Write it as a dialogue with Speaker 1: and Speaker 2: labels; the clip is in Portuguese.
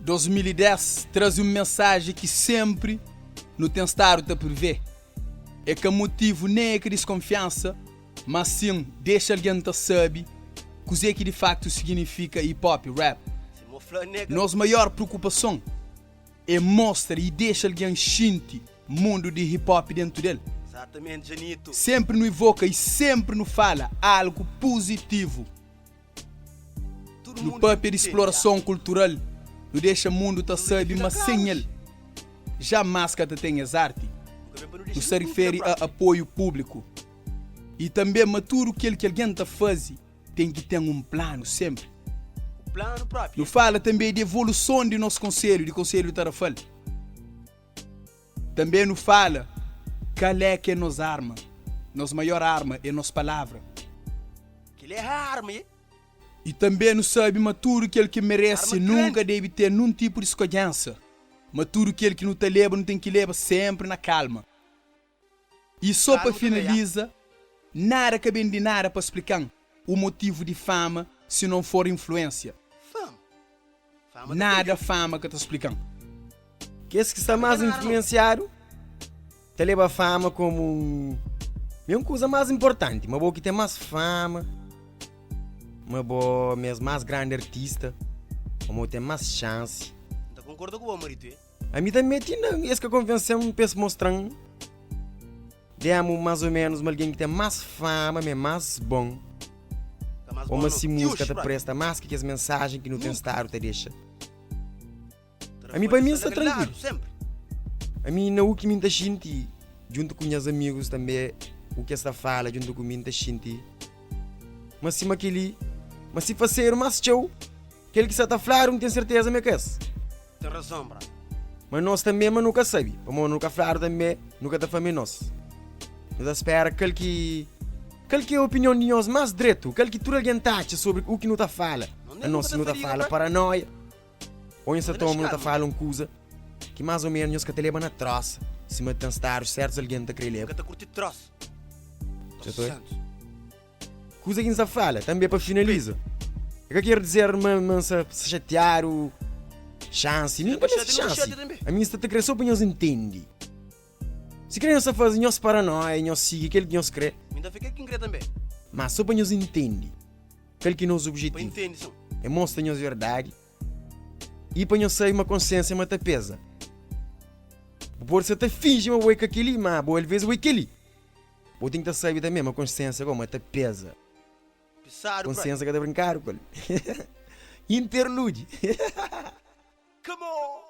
Speaker 1: 2010 traz uma mensagem que sempre não tem estado a prever. É que o motivo nem é que desconfiança, mas sim deixa alguém saber o que de facto significa hip hop rap. Nossa maior preocupação é mostrar e deixar alguém sentir o mundo de hip hop dentro dele.
Speaker 2: Exatamente, Janito.
Speaker 1: Sempre nos evoca e sempre nos fala algo positivo. No papel de exploração cultural, não deixa o mundo tá sabe, mas sem ele jamais que tenhas arte. Não se refere a apoio público. E também maturo que alguém está fazendo tem que ter um plano sempre.
Speaker 2: O plano próprio.
Speaker 1: Não fala também de evolução do nosso conselho, de conselho tarafal. Também não fala qual é que é nossa arma. Nossa maior arma é nossa palavra.
Speaker 2: Que é a arma, hein?
Speaker 1: E também não sabe maturo que ele que merece
Speaker 2: Arma
Speaker 1: nunca
Speaker 2: grande.
Speaker 1: deve ter nenhum tipo de escolhança. Maturo que ele que não te leva, não tem que levar sempre na calma. E só
Speaker 2: Calma
Speaker 1: para
Speaker 2: também,
Speaker 1: finalizar, nada que bem de nada para explicar o motivo de fama se não for influência.
Speaker 2: Fama
Speaker 1: Nada fama que te explicando.
Speaker 3: Que esse que está mais influenciado, te leva a fama como uma coisa mais importante. Uma boa que tem mais fama, uma boa mesmo mais grande artista, uma tem mais chance.
Speaker 2: Não concorda com o Marito, hein?
Speaker 3: A mim também tinha esse que a convenção me pensa mostrando. Demos mais ou menos alguém que tem mais fama, mas mais bom.
Speaker 2: Tá mais
Speaker 3: Ou
Speaker 2: bom,
Speaker 3: se
Speaker 2: não?
Speaker 3: música te
Speaker 2: Yush,
Speaker 3: presta mais que as mensagens que não tem estado te deixa.
Speaker 2: brother.
Speaker 3: A mim, para mim,
Speaker 2: Telefone
Speaker 3: está tranquilo.
Speaker 2: acelerado, sempre.
Speaker 3: A mim não o que me sente, junto com meus amigos também, o que esta fala, junto com mim sente. Mas se mas se fazer mais show, aquele que está a falar, não tem certeza me que é.
Speaker 2: Tem razão, brother.
Speaker 3: Mas nós também mas nunca sabe. Como nunca falar também, nunca da família nós. Nós espera aquele que é a opinião de nós mais direto, aquele que tudo alguém tacha sobre o que não está fala. A nós não está fala paranoia. Ou em Satoma não está fala coisa que mais ou menos que te leva na troça. Se me testar certos alguém te querer levar.
Speaker 2: Nunca te curti troço.
Speaker 3: Já estou? Coisa que não se fala, também para finalizar. O que eu quero dizer, mas se chatear o chance, nem para essa chance. A minha está a crer só para nós entender. Se querem nós fazer nós paranoia, nós seguir aquele que nós quer,
Speaker 2: Ainda fiquei quem crê também.
Speaker 3: mas só para nós entender aquele que é nosso
Speaker 2: Para
Speaker 3: objetivo.
Speaker 2: entender isso.
Speaker 3: É mostrar nós verdade e para nós sair uma consciência mata pesa. Por você te finge uma boa que aquele, mas boa vezes o aquele. Ou tem que sair também uma consciência como mata pesa.
Speaker 2: Pisar,
Speaker 3: Consciência que é de brincar, Interlude.
Speaker 2: Come on!